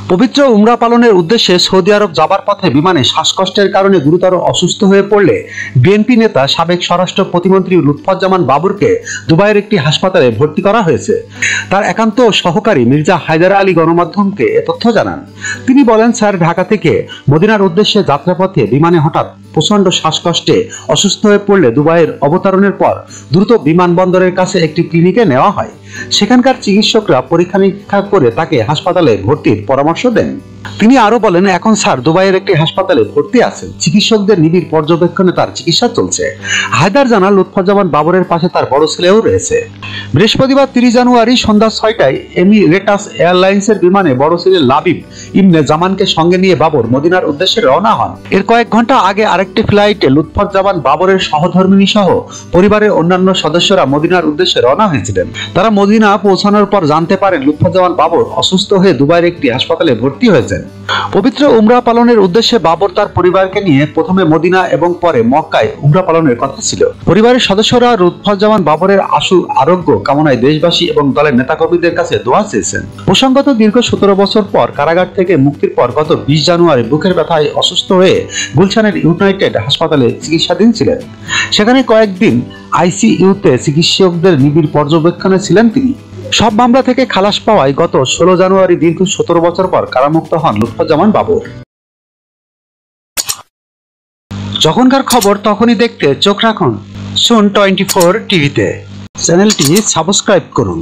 পবিত্র উমরা পালনের উদ্দেশ্যে সৌদি আরব যাবার পথে বিমানে শ্বাসকষ্টের কারণে গুরুতর অসুস্থ হয়ে পড়লে বিএনপি নেতা সাবেক স্বরাষ্ট্র প্রতিমন্ত্রী লুৎফুজ্জামান বাবরকে দুবাইয়ের একটি হাসপাতালে ভর্তি করা হয়েছে। তার একান্ত সহকারী মির্জা হায়দার আলী গণমাধ্যমকে এ তথ্য জানান। তিনি বলেন, স্যার ঢাকা থেকে মদিনার উদ্দেশ্যে যাত্রাপথে বিমানে হঠাৎ প্রচন্ড শ্বাসকষ্টে অসুস্থ হয়ে পড়লে দুবাইয়ের অবতরণের পর দ্রুত বিমানবন্দরের কাছে একটি ক্লিনিকে নেওয়া হয়। সেখানকার চিকিৎসকরা পরীক্ষা নিরীক্ষা করে তাকে হাসপাতালে ভর্তির পরামর্শ দেন। তিনি আরো বলেন, এখন স্যার দুবাইয়ের একটি হাসপাতালে ভর্তি আছেন। চিকিৎসকদের নিবিড় পর্যবেক্ষণে তার চিকিৎসা চলছে। হায়দার জানান, লুৎফুজ্জামান বাবরের পাশে তার বড় ছেলেও রয়েছে। বৃহস্পতিবার 30 জানুয়ারি সন্ধ্যা 6টায় এমিরেটাস এয়ারলাইন্সের বিমানে বড় ছেলে লাবিব ইবনে জামানকে সঙ্গে নিয়ে বাবর মদিনার উদ্দেশ্যে রওনা হন। এর কয়েক ঘন্টা আগে আরেকটি ফ্লাইটে লুৎফুজ্জামান বাবরের সহধর্মিণী সহ পরিবারের অন্যান্য সদস্যরা মদিনার উদ্দেশ্যে রওনা হয়েছিলেন। তারা মদিনা পৌঁছানোর পর জানতে পারেন লুৎফুজ্জামান বাবর অসুস্থ হয়ে দুবাইয়ের একটি হাসপাতালে ভর্তি হয়েছেন। পবিত্র উমরা পালনের উদ্দেশ্যে বাবর তার পরিবারকে নিয়ে প্রথমে মদিনা এবং পরে মক্কায় উমরা পালনের কথা ছিল। পরিবারের সদস্যরা লুৎফুজ্জামান বাবরের আশু আরোগ্য কামনায় দেশবাসী এবং দলের নেতাকর্মীদের কাছে দোয়া চেয়েছেন। প্রসঙ্গত, দীর্ঘ 17 বছর পর কারাগার থেকে মুক্তির পর গত 20 জানুয়ারি বুকের ব্যথায় অসুস্থ হয়ে গুলশানের ইউনাইটেড হাসপাতালে চিকিৎসাধীন ছিলেন। সেখানে কয়েকদিন আইসিইউতে চিকিৎসকদের নিবিড় পর্যবেক্ষণে ছিলেন তিনি। সব মামলা থেকে খালাস পাওয়ায় গত 16 জানুয়ারি দীর্ঘ 17 বছর পর কারামুক্ত হন লুৎফুজ্জামান বাবর। যখনকার খবর তখনই দেখতে চোখ রাখুন সুন 24 টিভিতে। চ্যানেলটি সাবস্ক্রাইব করুন।